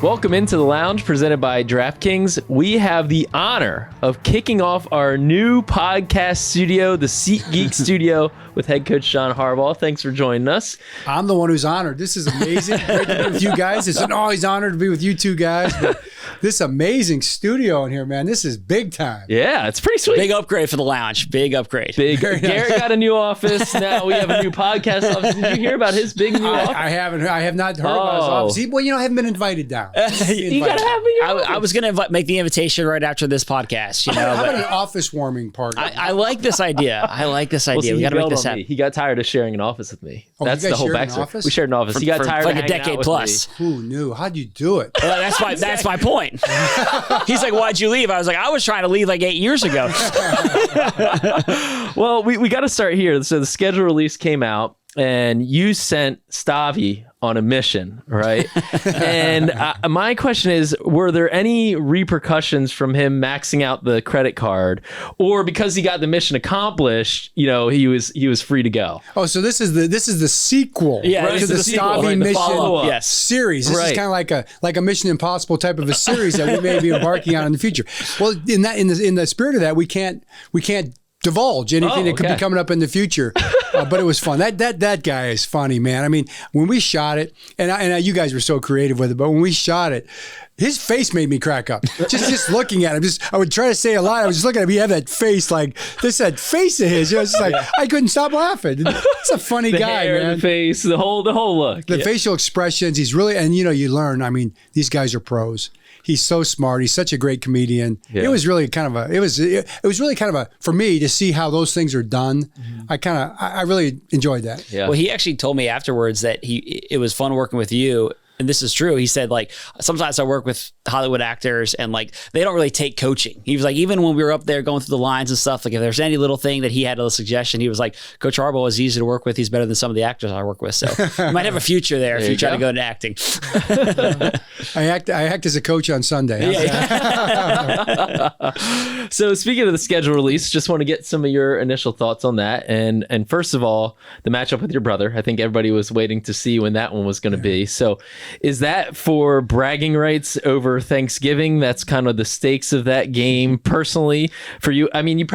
Welcome into the lounge presented by DraftKings. We have the honor of kicking off our new podcast studio, the SeatGeek Studio, with head coach John Harbaugh. Thanks for joining us. I'm the one who's honored. This is amazing. Great to be with you guys. It's always honored to be with you two guys. But this amazing studio in here, man. This is big time. Yeah, it's pretty sweet. Big upgrade for the lounge. Big upgrade. Garrett got a new office. Now we have a new podcast office. Did you hear about his big new office? I haven't. I have not heard about his office. Well, I haven't been invited down. You gotta have me. I was gonna make the invitation right after this podcast. How about an office warming party? I like this idea. We gotta make this happen. He got tired of sharing an office with me. That's the whole backstory. We shared an office. He got tired for like of a decade plus. Who knew? How'd you do it? That's my point. He's like, "Why'd you leave?" I was like, "I was trying to leave like 8 years ago." Well, we got to start here. So the schedule release came out, and you sent Stavi on a mission, right? And my question is, were there any repercussions from him maxing out the credit card, or because he got the mission accomplished, he was free to go? Oh, so this is the sequel to the Stavi mission series. This is kind of like a Mission Impossible type of a series that we may be embarking on in the future. Well, in the spirit of that, we can't divulge anything that could be coming up in the future, but it was fun. That guy is funny, man. I mean, when we shot it, and you guys were so creative with it, but when we shot it, his face made me crack up. Just looking at him. I would try to say a lot. I was just looking at him. He had that face, like that face of his. It's just like I couldn't stop laughing. It's a funny guy, hair, man. The face, the whole look, the facial expressions. He's really, and you learn. I mean, these guys are pros. He's so smart. He's such a great comedian. Yeah. It was really kind of for me to see how those things are done. Mm-hmm. I really enjoyed that. Yeah. Well, he actually told me afterwards that it was fun working with you. And this is true. He said, like, sometimes I work with Hollywood actors and like they don't really take coaching. He was like, even when we were up there going through the lines and stuff, like if there's any little thing that he had a suggestion, he was like, Coach Harbaugh is easy to work with. He's better than some of the actors I work with. So you might have a future there if you try to go into acting. I act as a coach on Sunday. So speaking of the schedule release, just want to get some of your initial thoughts on that. And first of all, the matchup with your brother. I think everybody was waiting to see when that one was going to be. So is that for bragging rights over Thanksgiving? That's kind of the stakes of that game personally for you. I mean,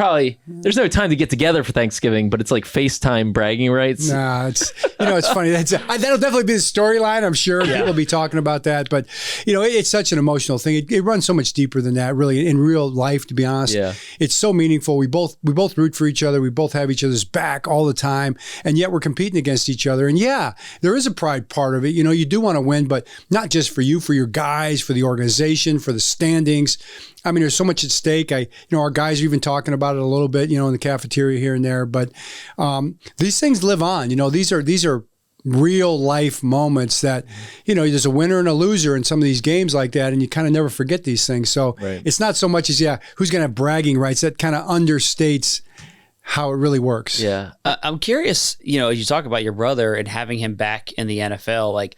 there's no time to get together for Thanksgiving, but it's like FaceTime bragging rights. Nah, it's funny. That'll definitely be the storyline. I'm sure people will be talking about that, but it's such an emotional thing. It runs so much deeper than that, really, in real life, to be honest. Yeah. It's so meaningful. We both root for each other. We both have each other's back all the time, and yet we're competing against each other. And yeah, there is a pride part of it. You do want to win, but not just for you, for your guys, for the organization, for the standings. I mean, there's so much at stake. Our guys are even talking about it a little bit, in the cafeteria here and there. But these things live on. These are real life moments that, there's a winner and a loser in some of these games like that, and you kind of never forget these things. So It's not so much as who's going to have bragging rights. That kind of understates how it really works. Yeah, I'm curious. As you talk about your brother and having him back in the NFL, like.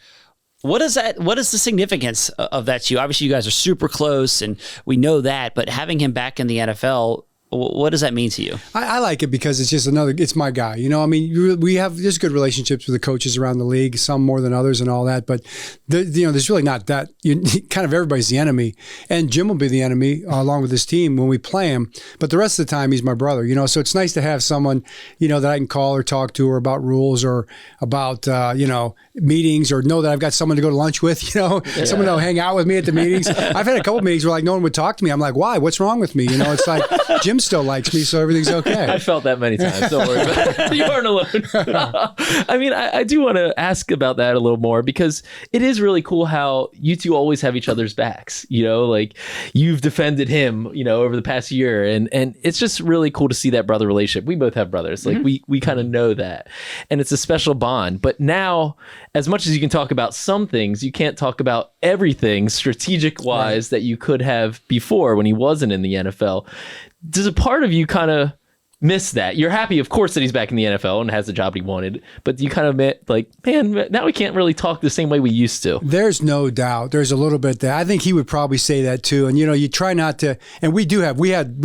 What is the significance of that to you? Obviously, you guys are super close, and we know that. But having him back in the NFL, what does that mean to you? I like it because it's just it's my guy. I mean, we have just good relationships with the coaches around the league, some more than others and all that. But, there's really not that. Kind of everybody's the enemy. And Jim will be the enemy along with his team when we play him. But the rest of the time, he's my brother, So it's nice to have someone, that I can call or talk to or about rules or about, meetings or know that I've got someone to go to lunch with, someone that'll hang out with me at the meetings. I've had a couple meetings where no one would talk to me. I'm like, why? What's wrong with me? It's like Jim still likes me, so everything's okay. I felt that many times. Don't worry about it. You aren't alone. I mean, I do want to ask about that a little more because it is really cool how you two always have each other's backs. Like you've defended him, over the past year, and it's just really cool to see that brother relationship. We both have brothers. Like we kind of know that, and it's a special bond. But now, as much as you can talk about some things, you can't talk about everything strategic wise that you could have before when he wasn't in the NFL. Does a part of you kind of miss that? You're happy, of course, that he's back in the NFL and has the job he wanted, but you kind of admit, like, man, now we can't really talk the same way we used to. There's no doubt. There's a little bit there. I think he would probably say that too. And you try not to. And we've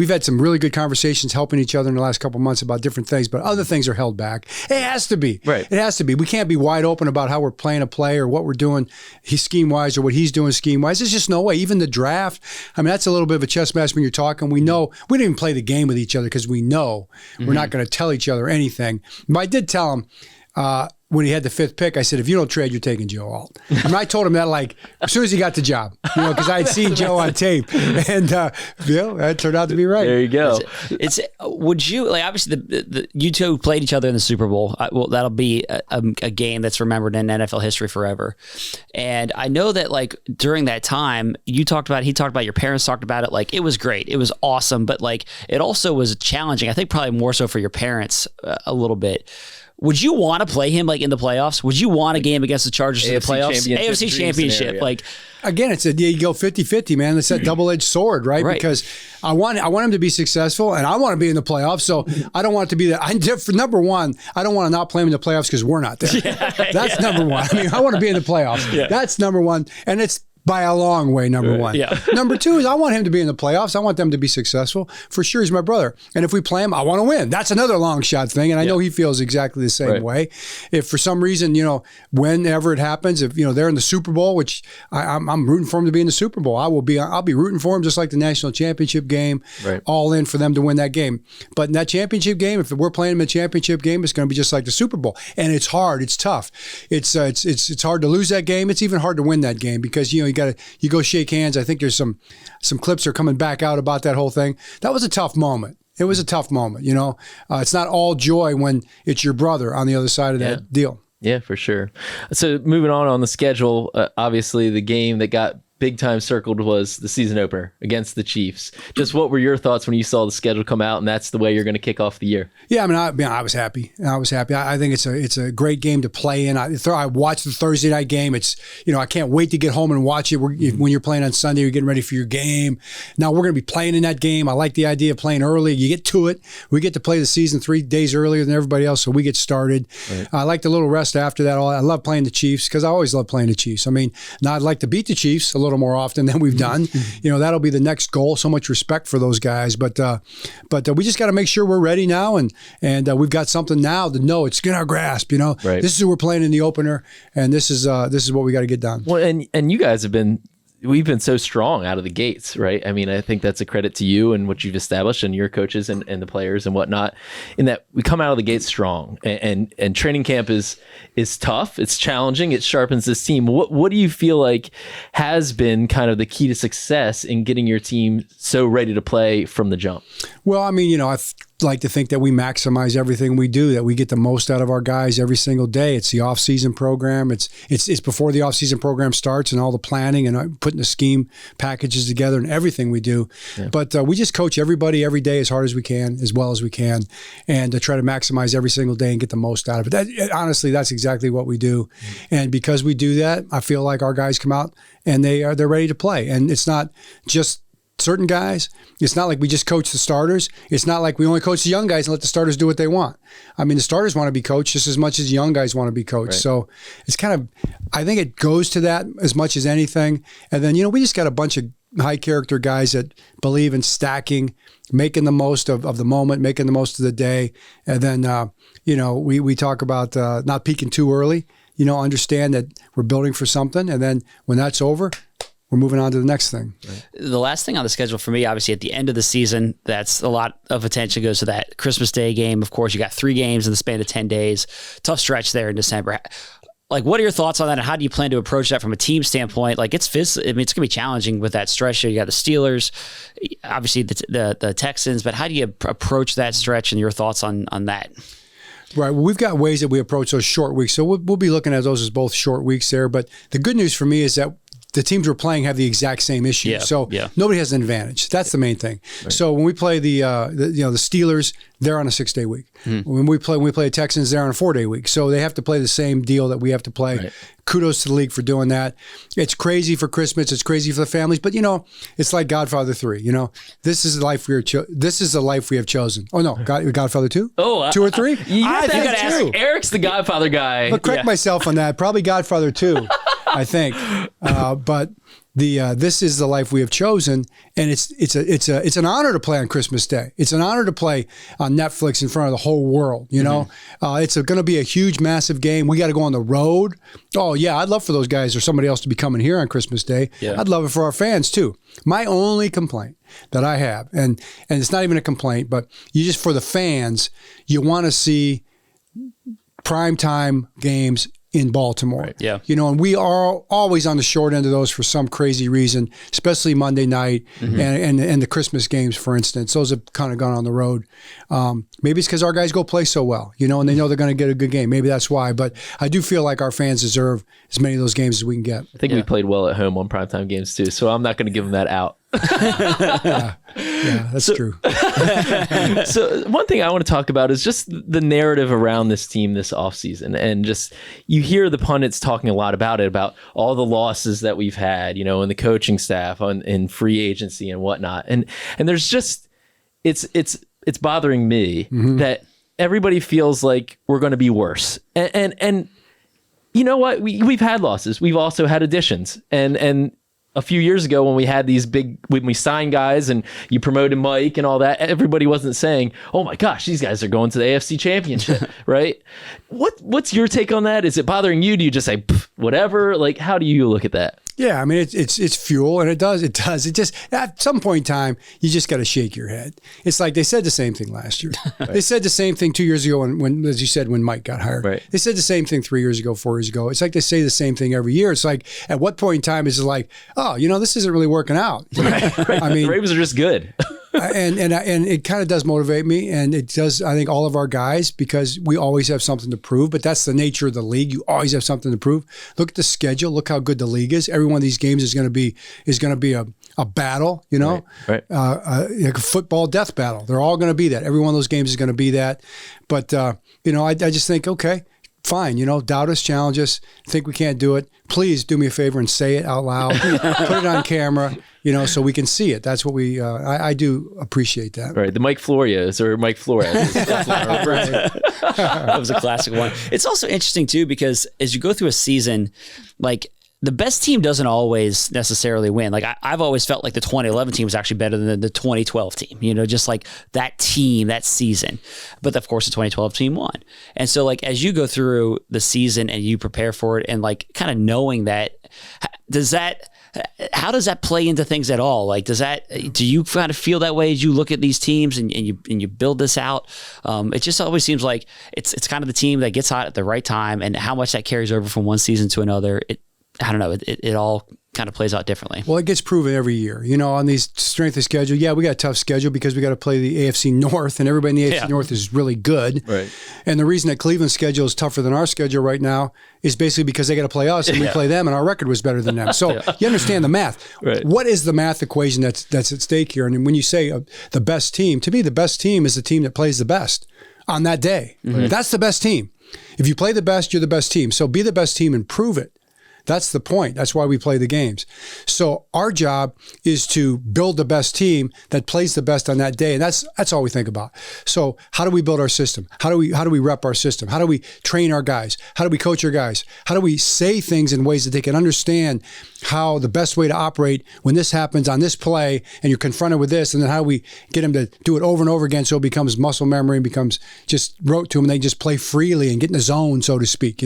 had some really good conversations helping each other in the last couple of months about different things, but other things are held back. It has to be. Right. It has to be. We can't be wide open about how we're playing a play or what we're doing scheme wise or what he's doing scheme wise. There's just no way. Even the draft. I mean, that's a little bit of a chess match when you're talking. We know we didn't even play the game with each other because we know we're not going to tell each other anything. But I did tell him when he had the 5th pick, I said, if you don't trade, you're taking Joe Alt. I mean, I told him that like as soon as he got the job, because I had seen Joe on tape, and that turned out to be right. There you go. Would you like obviously you two played each other in the Super Bowl? Well, that'll be a game that's remembered in NFL history forever. And I know that like during that time, he talked about your parents talked about it. Like it was great, it was awesome, but like it also was challenging. I think probably more so for your parents a little bit. Would you want to play him like in the playoffs? Would you want a game against the Chargers in the playoffs? AFC Championship. Like again, it's you go 50-50, man. It's that double-edged sword, right? Because I want him to be successful, and I want to be in the playoffs. So I don't want it to be that. For number one, I don't want to not play him in the playoffs because we're not there. That's number one. I mean, I want to be in the playoffs. Yeah. That's number one, and it's by a long way, number one. Yeah. Number two is I want him to be in the playoffs. I want them to be successful. For sure, he's my brother. And if we play him, I want to win. That's another long shot thing. And I know he feels exactly the same way. If for some reason, whenever it happens, if, they're in the Super Bowl, which I'm rooting for him to be in the Super Bowl, I'll be rooting for him just like the national championship game, all in for them to win that game. But in that championship game, if we're playing him in a championship game, it's going to be just like the Super Bowl. And it's hard. It's tough. It's hard to lose that game. It's even hard to win that game because, you go shake hands. I think there's some clips are coming back out about that whole thing. That was a tough moment. It was a tough moment. It's not all joy when it's your brother on the other side of that deal. Yeah, for sure. So moving on the schedule, obviously the game that got big time circled was the season opener against the Chiefs. Just what were your thoughts when you saw the schedule come out and that's the way you're going to kick off the year? Yeah, I was happy. I think it's a great game to play in. I watched the Thursday night game. It's I can't wait to get home and watch it. When you're playing on Sunday, you're getting ready for your game. Now we're going to be playing in that game. I like the idea of playing early. You get to it. We get to play the season 3 days earlier than everybody else, so we get started. Right. I like the little rest after that. I love playing the Chiefs because I always love playing the Chiefs. I mean, now I'd like to beat the Chiefs a little more often than we've done. That'll be the next goal. So much respect for those guys, but we just got to make sure we're ready now, and we've got something now to know it's in our grasp. This is who we're playing in the opener, and this is what we got to get done. Well, and you guys we've been so strong out of the gates, right? I mean, I think that's a credit to you and what you've established and your coaches and the players and whatnot, in that we come out of the gates strong, and training camp is tough. It's challenging. It sharpens this team. What do you feel like has been kind of the key to success in getting your team so ready to play from the jump? Well, I mean, I like to think that we maximize everything we do, that we get the most out of our guys every single day. It's the off-season program. It's before the off-season program starts and all the planning and putting the scheme packages together and everything we do. Yeah. But we just coach everybody every day as hard as we can, as well as we can, and to try to maximize every single day and get the most out of it. Honestly, that's exactly what we do. And because we do that, I feel like our guys come out and they're ready to play. And it's not just certain guys. It's not like we just coach the starters. It's not like we only coach the young guys and let the starters do what they want. I mean, the starters want to be coached just as much as the young guys want to be coached. Right. So it's kind of, I think it goes to that as much as anything. And then, we just got a bunch of high character guys that believe in stacking, making the most of the moment, making the most of the day. And then, we talk about not peaking too early, understand that we're building for something. And then when that's over, we're moving on to the next thing. Right. The last thing on the schedule for me, obviously at the end of the season, that's a lot of attention goes to that Christmas Day game. Of course, you got 3 games in the span of 10 days. Tough stretch there in December. Like, what are your thoughts on that, and how do you plan to approach that from a team standpoint? Like, it's going to be challenging with that stretch. You got the Steelers, obviously the Texans, but how do you approach that stretch, and your thoughts on that? Right. Well, we've got ways that we approach those short weeks. So we'll be looking at those as both short weeks there. But the good news for me is that the teams we're playing have the exact same issue. So nobody has an advantage. That's the main thing. Right. So when we play the Steelers, they're on a 6-day week. When we play the Texans, they're on a 4-day week. So they have to play the same deal that we have to play. Right. Kudos to the league for doing that. It's crazy for Christmas. It's crazy for the families. But it's like Godfather 3. This is the life we have chosen. Oh no, Godfather 2. Oh, 2 or 3. I think Eric's the Godfather guy. But correct myself on that. Probably Godfather 2. I think, but this is the life we have chosen, and it's an honor to play on Christmas Day. It's an honor to play on Netflix in front of the whole world. It's going to be a huge, massive game. We got to go on the road. Oh yeah, I'd love for those guys or somebody else to be coming here on Christmas Day. Yeah. I'd love it for our fans too. My only complaint that I have, and it's not even a complaint, but for the fans, you want to see primetime games in Baltimore. Right, yeah. And we are always on the short end of those for some crazy reason, especially Monday night and the Christmas games, for instance. Those have kind of gone on the road. Maybe it's because our guys go play so well, and they know they're going to get a good game. Maybe that's why. But I do feel like our fans deserve as many of those games as we can get. I think we played well at home on primetime games too, so I'm not going to give them that out. Yeah, that's true. So one thing I want to talk about is just the narrative around this team this offseason. And just, you hear the pundits talking a lot about it, about all the losses that we've had, and the coaching staff in free agency and whatnot. And there's just, it's bothering me that everybody feels like we're going to be worse. And you know what? We've had losses. We've also had additions. And a few years ago when we had when we signed guys and you promoted Mike and all that, everybody wasn't saying, oh my gosh, these guys are going to the AFC Championship, right? What's your take on that? Is it bothering you? Do you just say, whatever? Like, how do you look at that? Yeah, I mean, it's fuel, and it does. It just, at some point in time, you just got to shake your head. It's like they said the same thing last year. Right. They said the same thing 2 years ago when, as you said, when Mike got hired. Right. They said the same thing 3 years ago, 4 years ago. It's like they say the same thing every year. It's like, at what point in time is it like, oh, this isn't really working out? Right. I mean, the Ravens are just good. and it kind of does motivate me, and it does, I think, all of our guys, because we always have something to prove. But that's the nature of the league. You always have something to prove. Look at the schedule. Look how good the league is. Every one of these games is going to be a battle. Like a football death battle. They're all going to be that. Every one of those games is going to be that. But I just think, okay, fine. Doubt us, challenge us, think we can't do it. Please do me a favor and say it out loud. Put it on camera. So we can see it. That's what I do appreciate that. Right. The Mike Flores or Mike Flores. That was a classic one. It's also interesting too, because as you go through a season, like, the best team doesn't always necessarily win. Like, I've always felt like the 2011 team was actually better than the 2012 team, just like that team, that season. But of course, the 2012 team won. And so, like, as you go through the season and you prepare for it, and like kind of knowing that, how does that play into things at all? Like, do you kind of feel that way as you look at these teams and you build this out? It just always seems like it's kind of the team that gets hot at the right time, and how much that carries over from one season to another. I don't know. It all kind of plays out differently. Well, it gets proven every year. On these strength of schedule, we got a tough schedule because we got to play the AFC North, and everybody in the AFC North is really good. Right. And the reason that Cleveland's schedule is tougher than our schedule right now is basically because they got to play us and we play them, and our record was better than them. So you understand the math. Right. What is the math equation that's at stake here? And when you say the best team, to me, the best team is the team that plays the best on that day. Mm-hmm. That's the best team. If you play the best, you're the best team. So be the best team and prove it. That's the point. That's why we play the games. So our job is to build the best team that plays the best on that day, and that's all we think about. So how do we build our system? How do we rep our system? How do we train our guys? How do we coach our guys? How do we say things in ways that they can understand how the best way to operate when this happens on this play and you're confronted with this, and then how do we get them to do it over and over again so it becomes muscle memory and becomes just rote to them, and they just play freely and get in the zone, so to speak.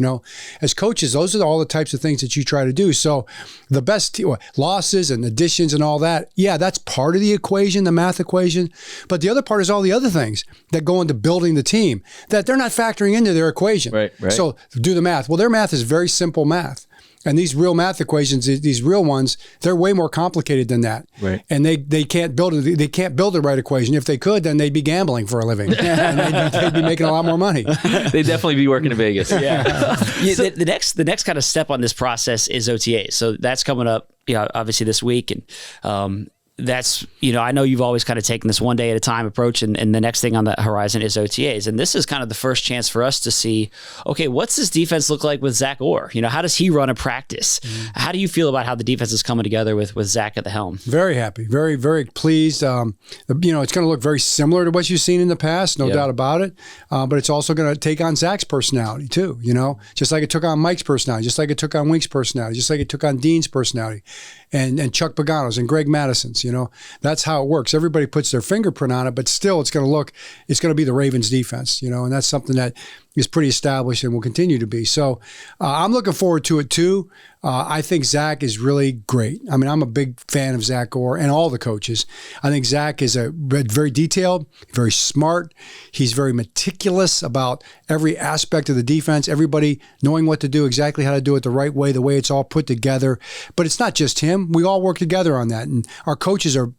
As coaches, those are all the types of things that you try to do. So the best losses and additions and all that, that's part of the equation, the math equation. But the other part is all the other things that go into building the team that they're not factoring into their equation. Right. So do the math. Well, their math is very simple math. And these real math equations, these real ones, they're way more complicated than that. Right. And they can't build it. They can't build the right equation. If they could, then they'd be gambling for a living. And they'd be making a lot more money. They'd definitely be working in Vegas. Yeah. The next kind of step on this process is OTAs. So that's coming up, obviously this week. And that's, I know you've always kind of taken this one day at a time approach, and the next thing on the horizon is OTAs. And this is kind of the first chance for us to see, okay, what's this defense look like with Zach Orr? How does he run a practice? How do you feel about how the defense is coming together with Zach at the helm? Very happy, very, very pleased. It's going to look very similar to what you've seen in the past, no doubt about it. But it's also going to take on Zach's personality too, just like it took on Mike's personality, just like it took on Wink's personality, just like it took on Dean's personality, and Chuck Pagano's and Greg Madison's. That's how it works. Everybody puts their fingerprint on it, but still it's going to be the Ravens defense, and that's something that is pretty established and will continue to be. So I'm looking forward to it too. I think Zach is really great. I mean, I'm a big fan of Zach Orr and all the coaches. I think Zach is very detailed, very smart. He's very meticulous about every aspect of the defense, everybody knowing what to do, exactly how to do it the right way, the way it's all put together. But it's not just him. We all work together on that. And our coaches are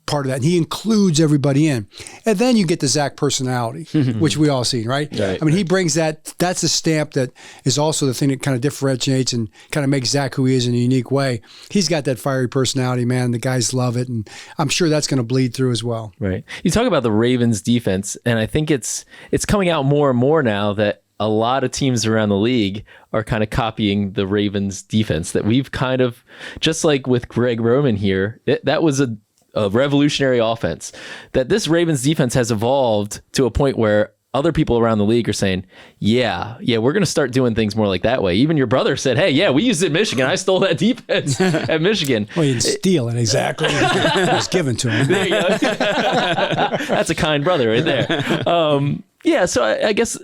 part of that. And he includes everybody in. And then you get the Zach personality, which we all see, right? I mean, he brings that. That's a stamp that is also the thing that kind of differentiates and kind of makes Zach who he is in a unique way. He's got that fiery personality, man. The guys love it. And I'm sure that's going to bleed through as well. Right. You talk about the Ravens defense, and I think it's coming out more and more now that a lot of teams around the league are kind of copying the Ravens defense, that we've kind of, just like with Greg Roman here, that was a revolutionary offense, that this Ravens defense has evolved to a point where other people around the league are saying, yeah, we're going to start doing things more like that way. Even your brother said, hey, yeah, we used it in Michigan. I stole that defense at Michigan. Well, you didn't steal it exactly. It was given to him. There you go. That's a kind brother right there. So I guess,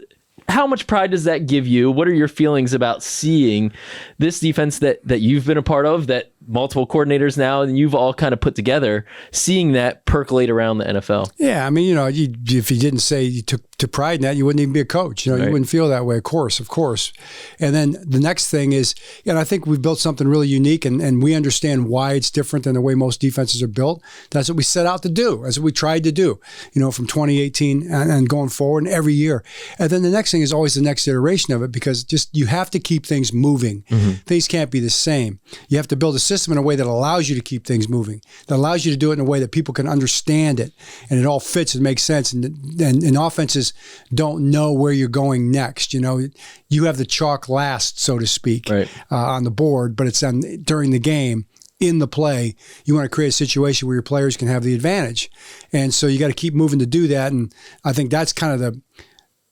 how much pride does that give you? What are your feelings about seeing this defense that you've been a part of, that multiple coordinators now and you've all kind of put together, seeing that percolate around the NFL? Yeah, I mean, if you didn't say you took to pride in that, you wouldn't even be a coach. You wouldn't feel that way, of course. And then the next thing is, I think we've built something really unique, and we understand why it's different than the way most defenses are built. That's what we set out to do. That's what we tried to do, from 2018 and going forward and every year. And then the next thing is always the next iteration of it, because you have to keep things moving. Things can't be the same. You have to build a system in a way that allows you to keep things moving, that allows you to do it in a way that people can understand it, and it all fits and makes sense. And offenses don't know where you're going next. You have the chalk last, so to speak, on the board, but it's during the game. In the play, you want to create a situation where your players can have the advantage. And so you got to keep moving to do that. And I think that's kind of the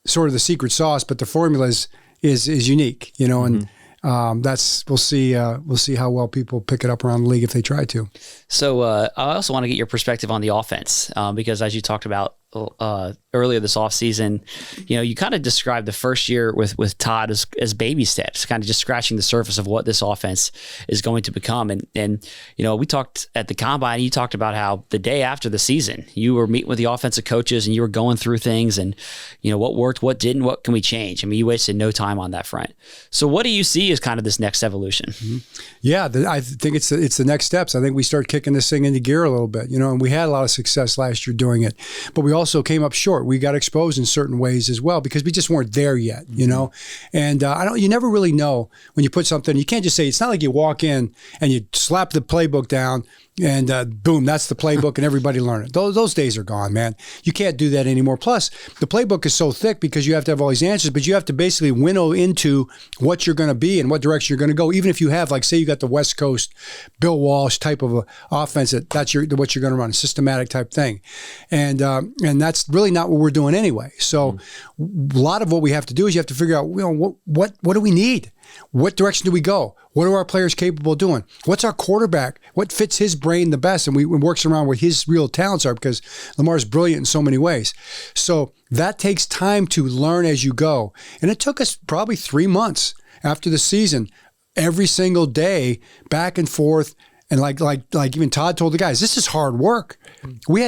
sort of the secret sauce, but the formula is unique, and we'll see how well people pick it up around the league if they try to. So I also want to get your perspective on the offense, because as you talked about earlier this offseason, you kind of described the first year with Todd as baby steps, kind of just scratching the surface of what this offense is going to become. And we talked at the combine, you talked about how the day after the season, you were meeting with the offensive coaches and you were going through things and, what worked, what didn't, what can we change? I mean, you wasted no time on that front. So what do you see as kind of this next evolution? Yeah, I think it's the next steps. I think we start kicking this thing into gear a little bit, and we had a lot of success last year doing it, but we also came up short. We got exposed in certain ways as well because we just weren't there yet, And you never really know when you put something. You can't just say, it's not like you walk in and you slap the playbook down and boom, that's the playbook and everybody learn it. Those days are gone, man. You can't do that anymore. Plus, the playbook is so thick because you have to have all these answers, but you have to basically winnow into what you're going to be and what direction you're going to go. Even if you have, like, say you got the West Coast Bill Walsh type of a offense, that's what you're going to run, a systematic type thing. And that's really not what we're doing anyway. So a lot of what we have to do is you have to figure out, what do we need? What direction do we go? What are our players capable of doing? What's our quarterback? What fits his brain the best? And we works around where his real talents are, because Lamar's brilliant in so many ways. So that takes time to learn as you go. And it took us probably 3 months after the season, every single day, back and forth. And like even Todd told the guys, this is hard work. We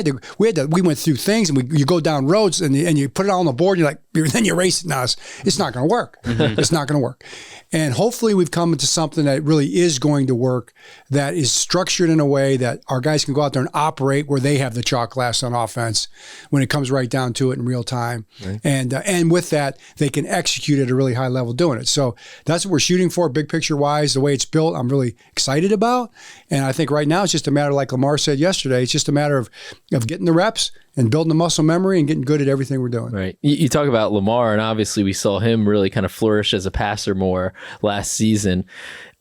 went through things, and you go down roads, and you put it all on the board. And then you race it. No, it's not going to work. It's not going to work. And hopefully we've come into something that really is going to work, that is structured in a way that our guys can go out there and operate where they have the chalk glass on offense when it comes right down to it in real time. Right. And with that, they can execute at a really high level doing it. So that's what we're shooting for, big picture wise. The way it's built, I'm really excited about. And I think right now it's just a matter, like Lamar said yesterday, it's just a matter of getting the reps and building the muscle memory and getting good at everything we're doing. Right. You talk about Lamar, and obviously we saw him really kind of flourish as a passer more last season.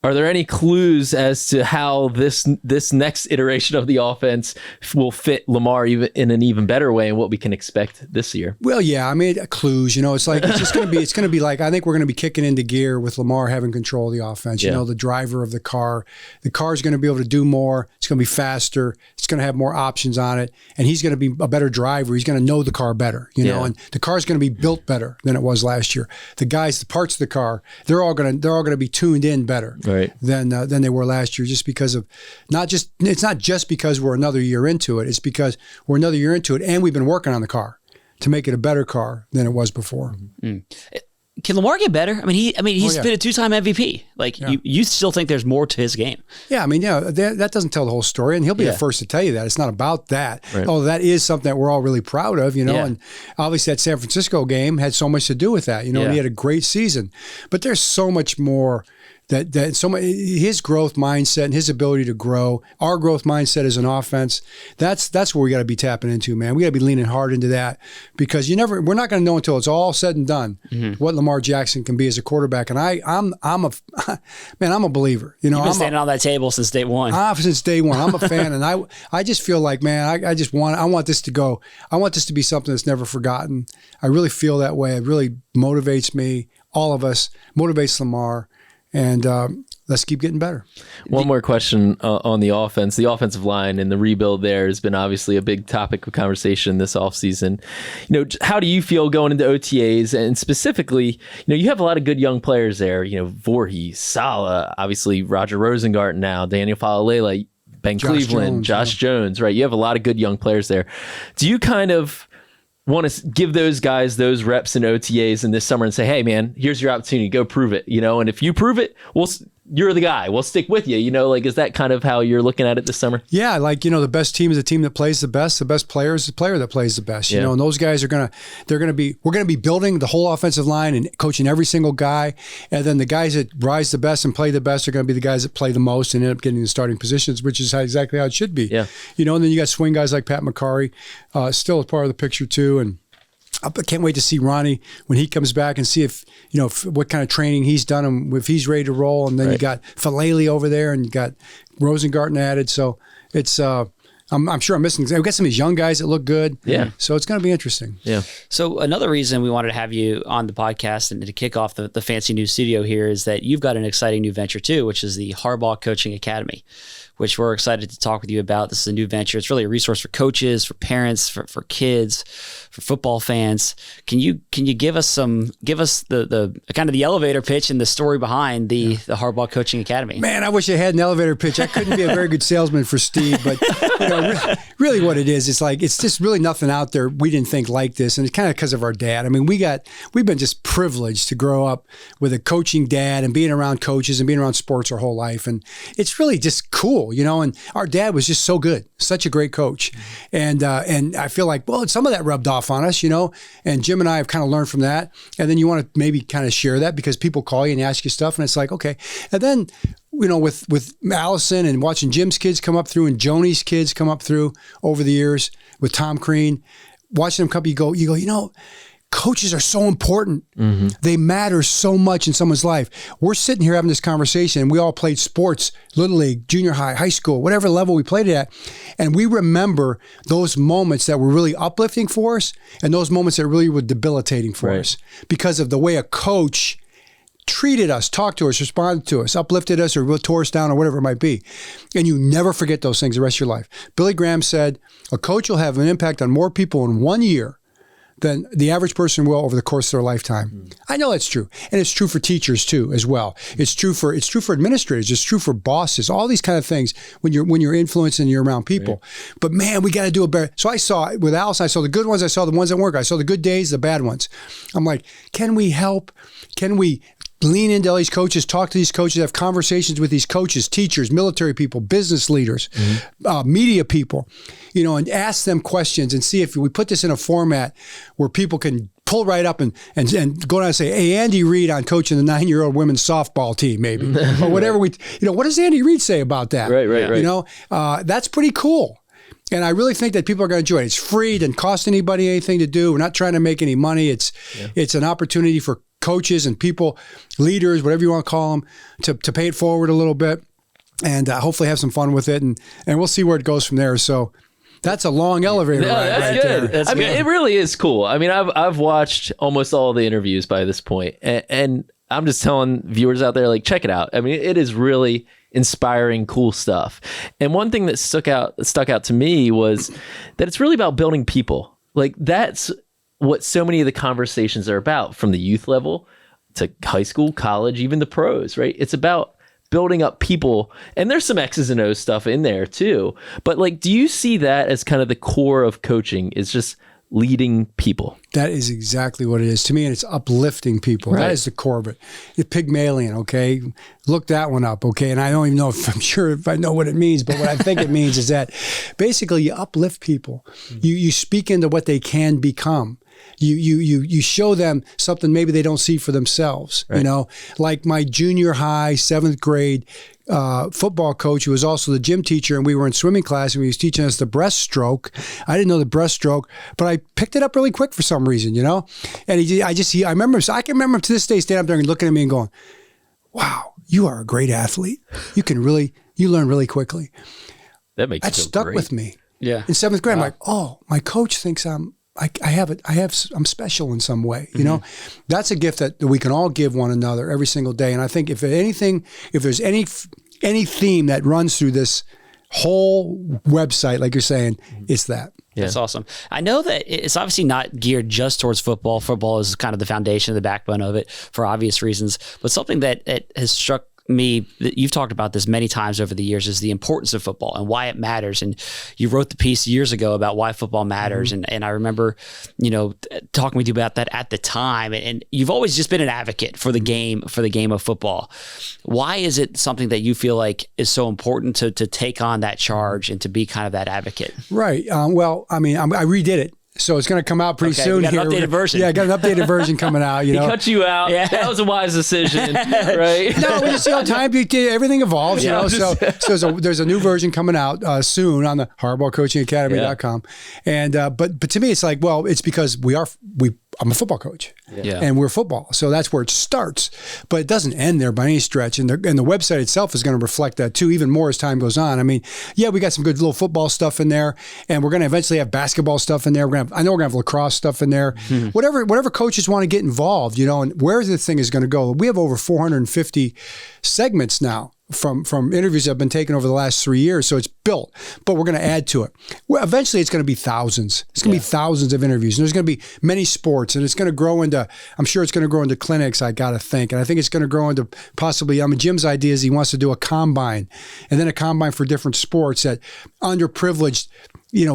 Are there any clues as to how this next iteration of the offense will fit Lamar even in an even better way, and what we can expect this year? Well, yeah, I mean, clues. It's like it's going to be like, I think we're going to be kicking into gear with Lamar having control of the offense. Yeah. The driver of the car. The car is going to be able to do more. It's going to be faster. It's going to have more options on it, and he's going to be a better driver. He's going to know the car better. And the car is going to be built better than it was last year. The parts of the car, they're all going to be tuned in better. Right. Than they were last year, just because of it's not just because we're another year into it. It's because we're another year into it, and we've been working on the car to make it a better car than it was before. Mm-hmm. Can Lamar get better? I mean, he's been a 2-time MVP. You still think there's more to his game? Yeah, I mean, that doesn't tell the whole story, and he'll be the first to tell you that. It's not about that. Right. Although that is something that we're all really proud of, and obviously that San Francisco game had so much to do with that, and he had a great season. But there's so much more. That so much, his growth mindset and his ability to grow, our growth mindset as an offense, that's where we got to be tapping into, man. We got to be leaning hard into that, because we're not going to know until it's all said and done what Lamar Jackson can be as a quarterback. And I'm a believer. You've been standing on that table since day one. Since day one, I'm a fan, and I just feel like, man, I want this to go. I want this to be something that's never forgotten. I really feel that way. It really motivates me, all of us, motivates Lamar. And let's keep getting better. One more question on the offense. The offensive line and the rebuild there has been obviously a big topic of conversation this offseason. How do you feel going into OTAs? And specifically, you have a lot of good young players there. Voorhees, Saleh, obviously Roger Rosengarten now, Daniel Faalele, Ben Cleveland, Josh Jones, right? You have a lot of good young players there. Do you kind of want to give those guys those reps in OTAs in this summer and say, hey, man, here's your opportunity, go prove it, and if you prove it, you're the guy, we'll stick with you, is that kind of how you're looking at it this summer? Yeah, the best team is the team that plays the best player is the player that plays the best, and those guys we're going to be building the whole offensive line and coaching every single guy, and then the guys that rise the best and play the best are going to be the guys that play the most and end up getting the starting positions, which is exactly how it should be. Yeah. And then you got swing guys like Pat McCarry, still a part of the picture too, and I can't wait to see Ronnie when he comes back and see if what kind of training he's done and if he's ready to roll. And then you got Faalele over there and you got Rosengarten added. So it's I'm sure I'm missing. We've got some of these young guys that look good. Yeah. So it's going to be interesting. Yeah. So another reason we wanted to have you on the podcast and to kick off the fancy new studio here is that you've got an exciting new venture too, which is the Harbaugh Coaching Academy, which we're excited to talk with you about. This is a new venture. It's really a resource for coaches, for parents, for kids, for football fans. Can you give us the kind of the elevator pitch and the story behind the Harbaugh Coaching Academy? Man, I wish I had an elevator pitch. I couldn't be a very good salesman for Steve, but really what it is, it's just really nothing out there we didn't think like this, and it's kind of because of our dad. I mean, we've been just privileged to grow up with a coaching dad and being around coaches and being around sports our whole life, and it's really just cool. And our dad was just so good, such a great coach. And I feel like, some of that rubbed off on us, and Jim and I have kind of learned from that. And then you want to maybe kind of share that because people call you and ask you stuff, and it's like, okay. And then, with Allison and watching Jim's kids come up through and Joni's kids come up through over the years with Tom Crean, watching them come, you go, coaches are so important. Mm-hmm. They matter so much in someone's life. We're sitting here having this conversation, and we all played sports, little league, junior high, high school, whatever level we played it at. And we remember those moments that were really uplifting for us and those moments that really were debilitating for us because of the way a coach treated us, talked to us, responded to us, uplifted us, or tore us down, or whatever it might be. And you never forget those things the rest of your life. Billy Graham said, a coach will have an impact on more people in 1 year than the average person will over the course of their lifetime. I know that's true. And it's true for teachers too, as well. It's true for administrators. It's true for bosses, all these kind of things when you're influencing and you're around people. Right. But man, we got to do a better. So I saw with Allison, I saw the good ones. I saw the ones that weren't good. I saw the good days, the bad ones. I'm like, can we help? Can we lean into all these coaches, talk to these coaches, have conversations with these coaches, teachers, military people, business leaders, media people, and ask them questions and see if we put this in a format where people can pull right up and go down and say, hey, Andy Reid on coaching the 9-year-old women's softball team, maybe, or whatever what does Andy Reid say about that? Right. That's pretty cool. And I really think that people are going to enjoy it. It's free, it doesn't cost anybody anything to do. We're not trying to make any money. It's an opportunity for coaches and people, leaders, whatever you want to call them, to pay it forward a little bit and hopefully have some fun with it. And we'll see where it goes from there. So that's a long elevator ride right there. That's good. It really is cool. I mean, I've watched almost all the interviews by this point, and I'm just telling viewers out there, like, check it out. I mean, it is really inspiring, cool stuff. And one thing that stuck out to me was that it's really about building people. Like, that's what so many of the conversations are about, from the youth level to high school, college, even the pros, right? It's about building up people. And there's some X's and O's stuff in there too. But like, do you see that as kind of the core of coaching, is just leading people? That is exactly what it is to me, and it's uplifting people. Right. That is the core of it. Pygmalion, okay? Look that one up, okay? And I don't even know if I know what it means, but what I think it means is that basically you uplift people. You speak into what they can become. You show them something maybe they don't see for themselves. Right. Like my junior high, 7th grade football coach, who was also the gym teacher, and we were in swimming class, and he was teaching us the breaststroke. I didn't know the breaststroke, but I picked it up really quick for some reason, And I can remember him to this day standing up there and looking at me and going, "Wow, you are a great athlete. You learn really quickly." That stuck great with me. Yeah. In 7th grade, I'm like, oh, my coach thinks I'm special in some way. That's a gift that we can all give one another every single day. And I think if there's any theme that runs through this whole website, like you're saying, it's that. Yeah. That's awesome. I know that it's obviously not geared just towards football. Football is kind of the foundation, the backbone of it for obvious reasons. But something that has struck me, that you've talked about this many times over the years, is the importance of football and why it matters. And you wrote the piece years ago about why football matters. And I remember, talking with you about that at the time. And you've always just been an advocate for the game of football. Why is it something that you feel like is so important to take on that charge and to be kind of that advocate? Right. Well, I mean, I redid it. So it's going to come out pretty soon. We got an updated version. Yeah, I got an updated version coming out. He cut you out. Yeah. That was a wise decision, right? No, we just time everything evolves. So there's a new version coming out soon on the Harbaugh Coaching Academy.com. And but to me, it's like, well, it's because I'm a football coach, and we're football, so that's where it starts. But it doesn't end there by any stretch, and the website itself is going to reflect that too, even more as time goes on. I mean, we got some good little football stuff in there, and we're going to eventually have basketball stuff in there. I know we're going to have lacrosse stuff in there. Whatever coaches want to get involved, and where the thing is going to go. We have over 450 segments now from interviews that have been taken over the last 3 years. So it's built, but we're going to add to it. Well, eventually it's going to be thousands. It's going to be thousands of interviews, and there's going to be many sports, and it's going to grow into, I'm sure it's going to grow into clinics, I got to think. And I think it's going to grow into possibly, Jim's idea is he wants to do a combine, and then a combine for different sports that underprivileged,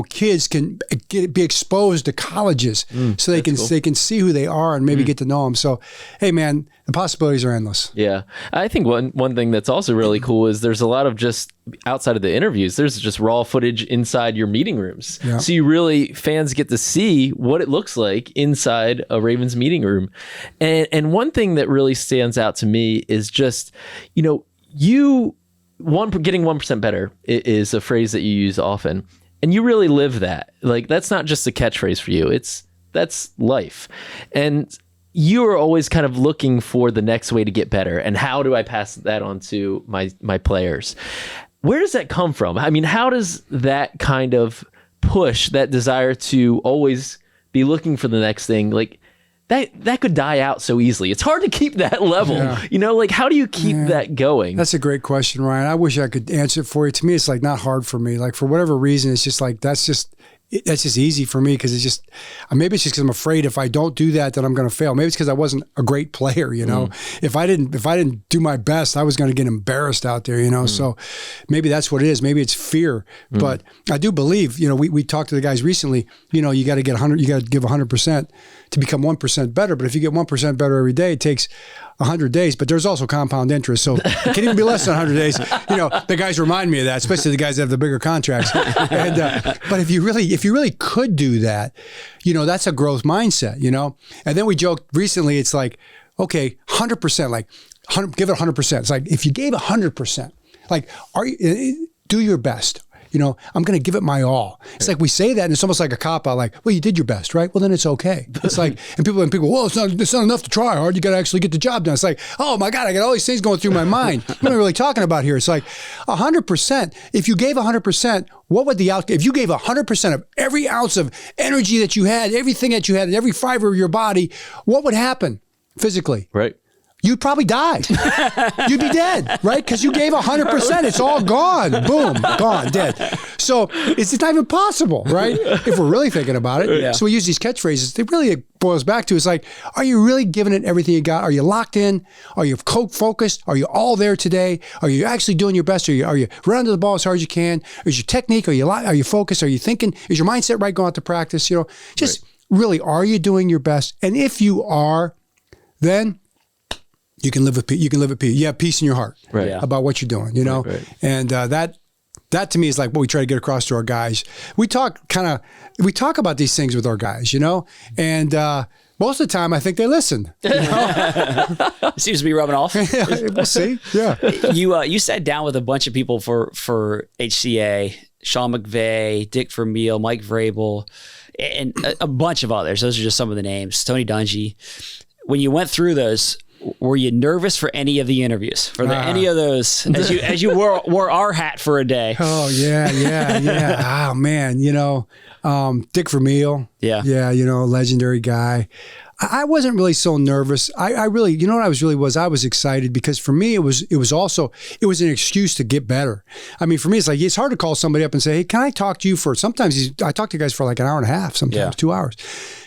kids can be exposed to colleges, so they can see who they are and maybe get to know them. So, hey man, the possibilities are endless. Yeah. I think one thing that's also really cool is there's a lot of just outside of the interviews, there's just raw footage inside your meeting rooms. Yeah. So fans get to see what it looks like inside a Ravens meeting room. And one thing that really stands out to me is just, getting 1% better is a phrase that you use often. And you really live that. Like, that's not just a catchphrase for you. That's life. And you are always kind of looking for the next way to get better. And how do I pass that on to my players? Where does that come from? I mean, how does that kind of push, that desire to always be looking for the next thing, like that could die out so easily? It's hard to keep that level. Yeah. How do you keep that going? That's a great question, Ryan. I wish I could answer it for you. To me, it's like not hard for me. Like, for whatever reason, it's just like, that's just that's just easy for me because it's just, maybe it's just because I'm afraid if I don't do that, then I'm going to fail. Maybe it's because I wasn't a great player, you know. If I didn't do my best, I was going to get embarrassed out there, you know. So maybe that's what it is. Maybe it's fear. But I do believe, you know, we talked to the guys recently, you know, you got to give 100% to become 1% better. But if you get 1% better every day, it takes 100 days, but there's also compound interest. So it can even be less than 100 days. You know, the guys remind me of that, especially the guys that have the bigger contracts. And, but if you really could do that, you know, that's a growth mindset, you know? And then we joked recently, it's like, okay, 100%, like give it 100%. It's like, if you gave 100%, like, do your best. You know, I'm going to give it my all. It's like we say that, and it's almost like a cop out. Like, well, you did your best, right? Well, then it's okay. It's like, and people, well, it's not enough to try hard. You got to actually get the job done. It's like, oh my God, I got all these things going through my mind. What am I really talking about here? It's like 100%. If you gave 100%, what would the outcome? If you gave 100% of every ounce of energy that you had, everything that you had, every fiber of your body, what would happen physically? Right. You'd probably die. You'd be dead, right? Because you gave 100%. It's all gone. Boom, gone, dead. So it's not even possible, right? If we're really thinking about it. Yeah. So we use these catchphrases. It really boils back to, it's like, are you really giving it everything you got? Are you locked in? Are you focused? Are you all there today? Are you actually doing your best? Are you running to the ball as hard as you can? Is your technique? Are you focused? Are you thinking? Is your mindset right going out to practice? You know, just really, are you doing your best? And if you are, then you can live with peace. You can live at peace. You have peace in your heart about what you're doing, you know? Right. And that to me is like what we try to get across to our guys. We talk about these things with our guys, you know? And most of the time I think they listen. You know? It seems to be rubbing off. We'll see. Yeah. You sat down with a bunch of people for HCA, Sean McVay, Dick Vermeil, Mike Vrabel, and a bunch of others. Those are just some of the names. Tony Dungy. When you went through those, were you nervous for any of the interviews? For any of those, as you wore our hat for a day? Oh yeah. Oh man, you know, Dick Vermeil. Yeah, you know, legendary guy. I wasn't really so nervous. I really, you know what I was excited because for me, it was an excuse to get better. I mean, for me, it's hard to call somebody up and say, hey, can I talk to you for, sometimes I talk to guys for like an hour and a half, sometimes 2 hours.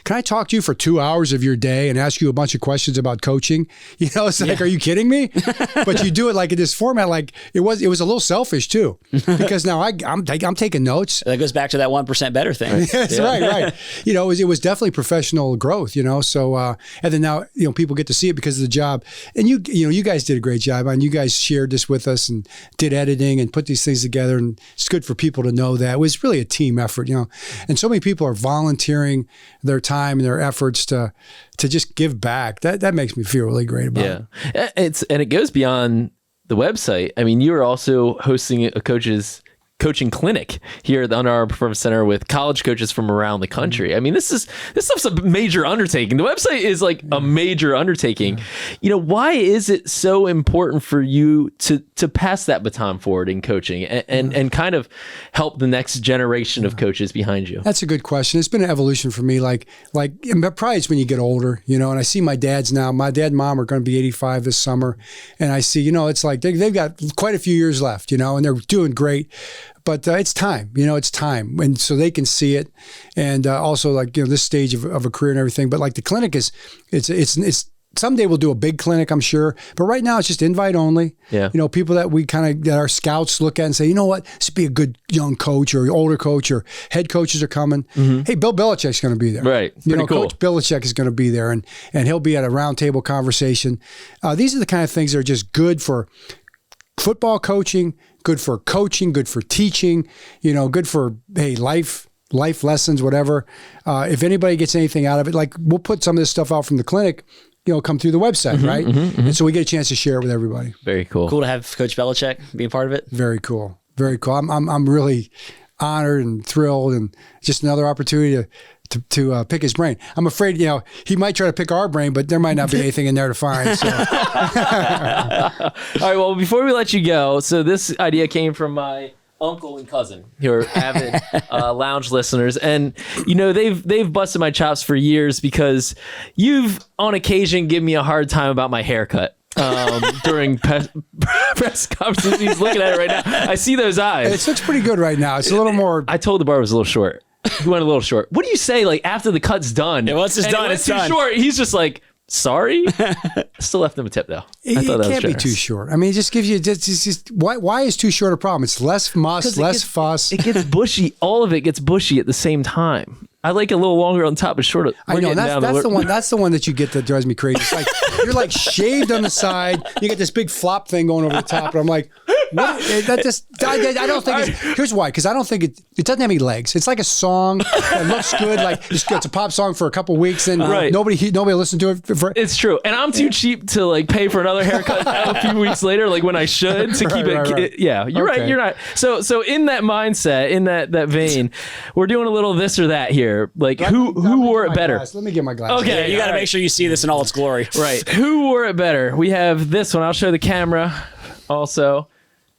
Can I talk to you for 2 hours of your day and ask you a bunch of questions about coaching? You know, it's like, are you kidding me? But you do it like in this format, like it was a little selfish too, because now I'm taking notes. That goes back to that 1% better thing. That's right. You know, it was definitely professional growth, you know, so, and then now, you know, people get to see it because of the job. And you know, you guys did a great job. And you guys shared this with us and did editing and put these things together. And it's good for people to know that. It was really a team effort, you know. And so many people are volunteering their time and their efforts to just give back. That makes me feel really great about it. And it goes beyond the website. I mean, you are also hosting a coaching clinic here at the Under Armour Performance Center with college coaches from around the country. I mean, this stuff's a major undertaking. The website is like a major undertaking. You know, why is it so important for you to pass that baton forward in coaching and kind of help the next generation of coaches behind you? That's a good question. It's been an evolution for me. Like probably it's when you get older, you know, and I see my dads now. My dad and mom are going to be 85 this summer. And I see, you know, it's like they've got quite a few years left, you know, and they're doing great. But it's time, you know, it's time. And so they can see it. And also like, you know, this stage of a career and everything. But like the clinic it's someday we'll do a big clinic, I'm sure. But right now it's just invite only. Yeah. You know, people that that our scouts look at and say, you know what, this would be a good young coach or older coach or head coaches are coming. Mm-hmm. Hey, Bill Belichick's going to be there. Right. You know, cool. Coach Belichick is going to be there and he'll be at a roundtable conversation. These are the kind of things that are just good for football coaching, good for coaching, good for teaching, you know, good for, hey, life lessons, whatever. If anybody gets anything out of it, like we'll put some of this stuff out from the clinic, you know, come through the website, right? And so we get a chance to share it with everybody. Very cool. Cool to have Coach Belichick be a part of it. Very cool. Very cool. I'm really honored and thrilled and just another opportunity to pick his brain. I'm afraid, you know, he might try to pick our brain, but there might not be anything in there to find. So. All right. Well, before we let you go, so this idea came from my uncle and cousin, who are avid lounge listeners, and you know they've busted my chops for years because you've on occasion given me a hard time about my haircut. During press conferences. He's looking at it right now. I see those eyes. It looks pretty good right now. It's a little more. I told the bar it was a little short. He went a little short. What do you say like after the cut's done? Yeah, once it's done, it's done. Short. He's just like, sorry. Still left him a tip though. It can't be too short. I mean, it just gives you just why is too short a problem? It's less muss, less fuss. It gets bushy. All of it gets bushy at the same time. I like a little longer on top, but shorter. I know that's the one. That's the one that you get that drives me crazy. It's like you're like shaved on the side. You get this big flop thing going over the top, and I'm like, what? That just I don't think. Here's why. Because I don't think it doesn't have any legs. It's like a song that looks good. Like it's a pop song for a couple weeks, and nobody listened to it. It's true, and I'm too cheap to like pay for another haircut a few weeks later, like when I should to keep it. Right. Yeah, you're right. You're not. So in that mindset, in that vein, we're doing a little this or that here. Like who wore it better? Let me get my glasses. Okay, you got to make sure you see this in all its glory. Right. Who wore it better? We have this one. I'll show the camera. Also,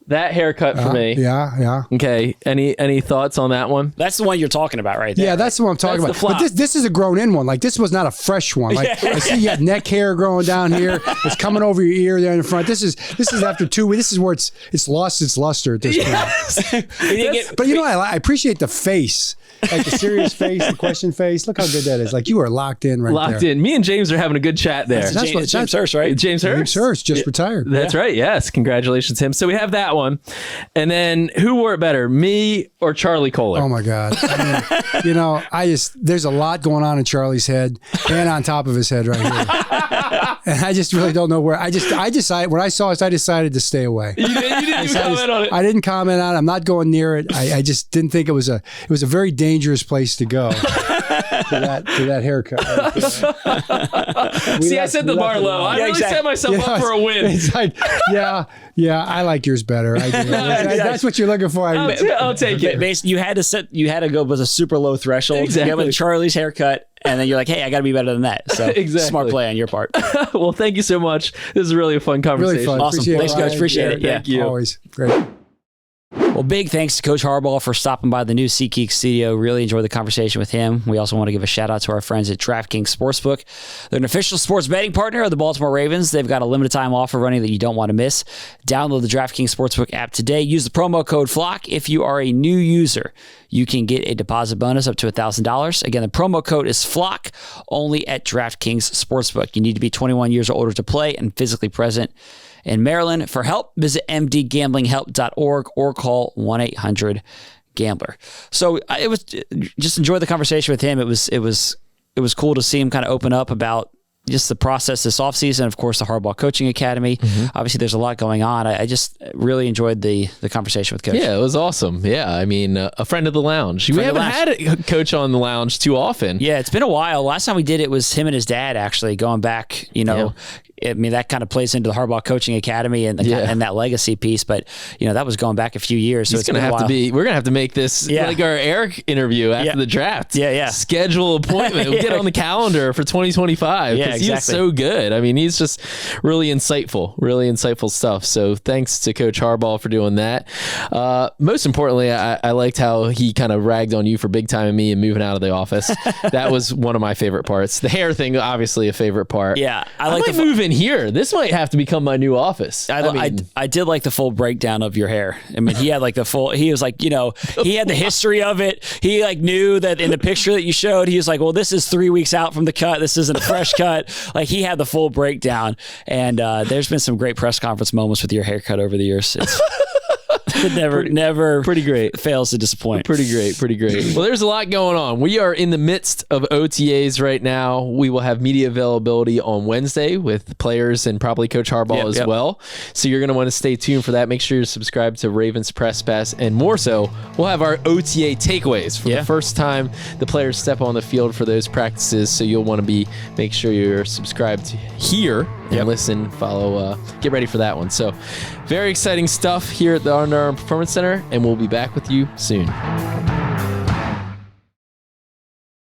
that haircut for me. Yeah. Okay. Any thoughts on that one? That's the one you're talking about right there. Yeah, that's the one I'm talking about. But this is a grown-in one. Like this was not a fresh one. Like I see you have neck hair growing down here. It's coming over your ear there in the front. This is after 2 weeks. This is where it's lost its luster at this point. But you know, I appreciate the face. Like the serious face, the question face. Look how good that is. Like you are locked in there. Locked in. Me and James are having a good chat there. James Hurst, right? James Hurst. James Hurst just retired. That's right. Yes. Congratulations, him. So we have that one. And then who wore it better, me or Charlie Kohler? Oh my God. I mean, you know, there's a lot going on in Charlie's head and on top of his head right here. And I just really don't know where. I decided, when I saw it, I decided to stay away. You didn't comment on it. I didn't comment on it. I'm not going near it. I just didn't think it was a very dangerous place to go for that haircut. Right. See, I set the bar low. I really set myself up for a win. It's like, yeah, I like yours better. I do. That's what you're looking for. I'll take it. You had to go with a super low threshold. Exactly. You went with Charlie's haircut. And then you're like, hey, I got to be better than that. So smart play on your part. Well, thank you so much. This is really a fun conversation. Really fun. Awesome. Thanks, Coach. Appreciate it. Thank you. Always. Great. Well, big thanks to Coach Harbaugh for stopping by the new SeatGeek studio. Really enjoyed the conversation with him. We also want to give a shout out to our friends at DraftKings Sportsbook. They're an official sports betting partner of the Baltimore Ravens. They've got a limited time offer running that you don't want to miss. Download the DraftKings Sportsbook app today. Use the promo code FLOCK. If you are a new user, you can get a deposit bonus up to $1,000. Again, the promo code is FLOCK, only at DraftKings Sportsbook. You need to be 21 years or older to play and physically present in Maryland. For help, visit mdgamblinghelp.org or call 1-800-GAMBLER. So it was just enjoy the conversation with him. It was cool to see him kind of open up about just the process this offseason. Of course, the Harbaugh Coaching Academy. Obviously, there's a lot going on. I just really enjoyed the conversation with Coach. Yeah, it was awesome. Yeah, I mean, a friend of the lounge. We haven't had a coach on the lounge too often. Yeah, it's been a while. Last time we did it was him and his dad, actually, going back, I mean, that kind of plays into the Harbaugh Coaching Academy and that legacy piece. But, that was going back a few years. So we're going to have to make this like our Eric interview after the draft. Yeah. Schedule appointment. We'll get on the calendar for 2025. Yeah, exactly. He's so good. I mean, he's just really insightful stuff. So thanks to Coach Harbaugh for doing that. Most importantly, I liked how he kind of ragged on you for big time and me and moving out of the office. That was one of my favorite parts. The hair thing, obviously a favorite part. Yeah. I might move in here. This might have to become my new office. I did like the full breakdown of your hair. I mean, he had like he was like, he had the history of it. He like knew that in the picture that you showed, he was like, well, this is 3 weeks out from the cut. This isn't a fresh cut. Like he had the full breakdown. And there's been some great press conference moments with your haircut over the years. It never pretty great. Fails to disappoint. Pretty great. Well, there's a lot going on. We are in the midst of OTAs right now. We will have media availability on Wednesday with players and probably Coach Harbaugh as well. So you're going to want to stay tuned for that. Make sure you're subscribed to Ravens Press Pass. And more so, we'll have our OTA takeaways for the first time the players step on the field for those practices. So you'll want to make sure you're subscribed here and listen, follow, get ready for that one. So very exciting stuff here at the Under Armour Performance Center, and we'll be back with you soon.